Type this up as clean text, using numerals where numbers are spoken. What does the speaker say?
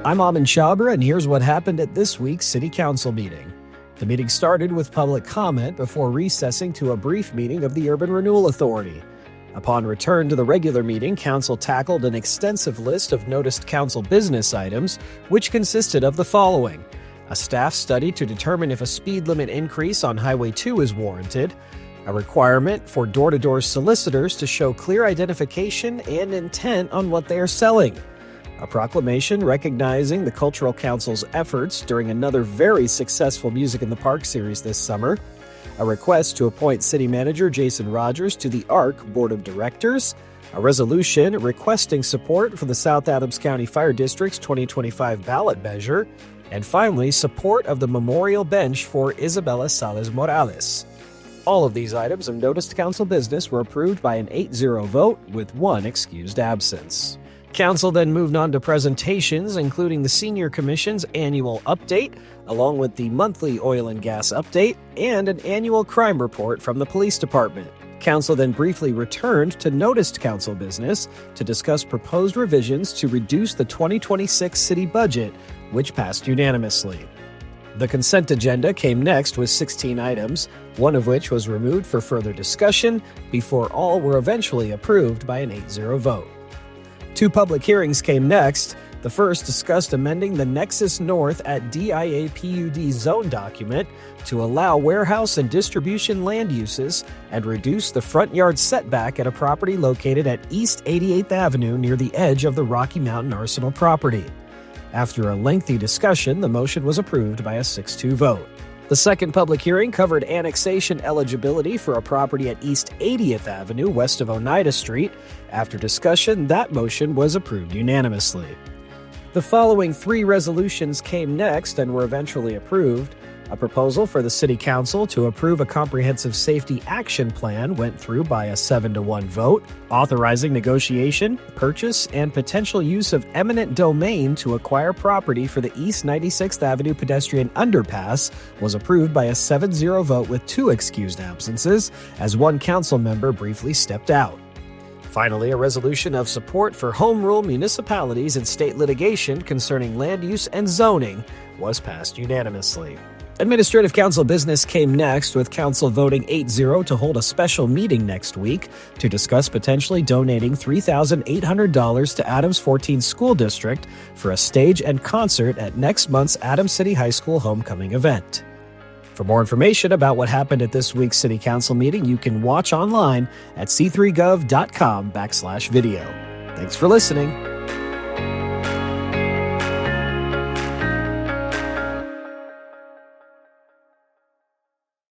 I'm Amin Chabra, and here's what happened at this week's City Council meeting. The meeting started with public comment before recessing to a brief meeting of the Urban Renewal Authority. Upon return to the regular meeting, Council tackled an extensive list of noticed Council business items, which consisted of the following: a staff study to determine if a speed limit increase on Highway 2 is warranted, a requirement for door-to-door solicitors to show clear identification and intent on what they are selling, a proclamation recognizing the Cultural Council's efforts during another very successful Music in the Park series this summer, a request to appoint City Manager Jason Rogers to the ARC Board of Directors, a resolution requesting support for the South Adams County Fire District's 2025 ballot measure, and finally, support of the memorial bench for Isabela Salas Morales. All of these items of noticed Council business were approved by an 8-0 vote with one excused absence. Council then moved on to presentations, including the Senior Commission's annual update, along with the monthly oil and gas update, and an annual crime report from the Police Department. Council then briefly returned to noticed Council business to discuss proposed revisions to reduce the 2026 city budget, which passed unanimously. The consent agenda came next with 16 items, one of which was removed for further discussion before all were eventually approved by an 8-0 vote. Two public hearings came next. The first discussed amending the Nexus North at DIA PUD zone document to allow warehouse and distribution land uses and reduce the front yard setback at a property located at East 88th Avenue near the edge of the Rocky Mountain Arsenal property. After a lengthy discussion, the motion was approved by a 6-2 vote. The second public hearing covered annexation eligibility for a property at East 80th Avenue west of Oneida Street. After discussion, that motion was approved unanimously. The following three resolutions came next and were eventually approved. A proposal for the City Council to approve a comprehensive safety action plan went through by a 7-1 vote. Authorizing negotiation, purchase, and potential use of eminent domain to acquire property for the East 96th Avenue pedestrian underpass was approved by a 7-0 vote with two excused absences, as one council member briefly stepped out. Finally, a resolution of support for home rule municipalities in state litigation concerning land use and zoning was passed unanimously. Administrative Council business came next, with Council voting 8-0 to hold a special meeting next week to discuss potentially donating $3,800 to Adams 14 School District for a stage and concert at next month's Adams City High School homecoming event. For more information about what happened at this week's City Council meeting, you can watch online at c3gov.com/video. Thanks for listening.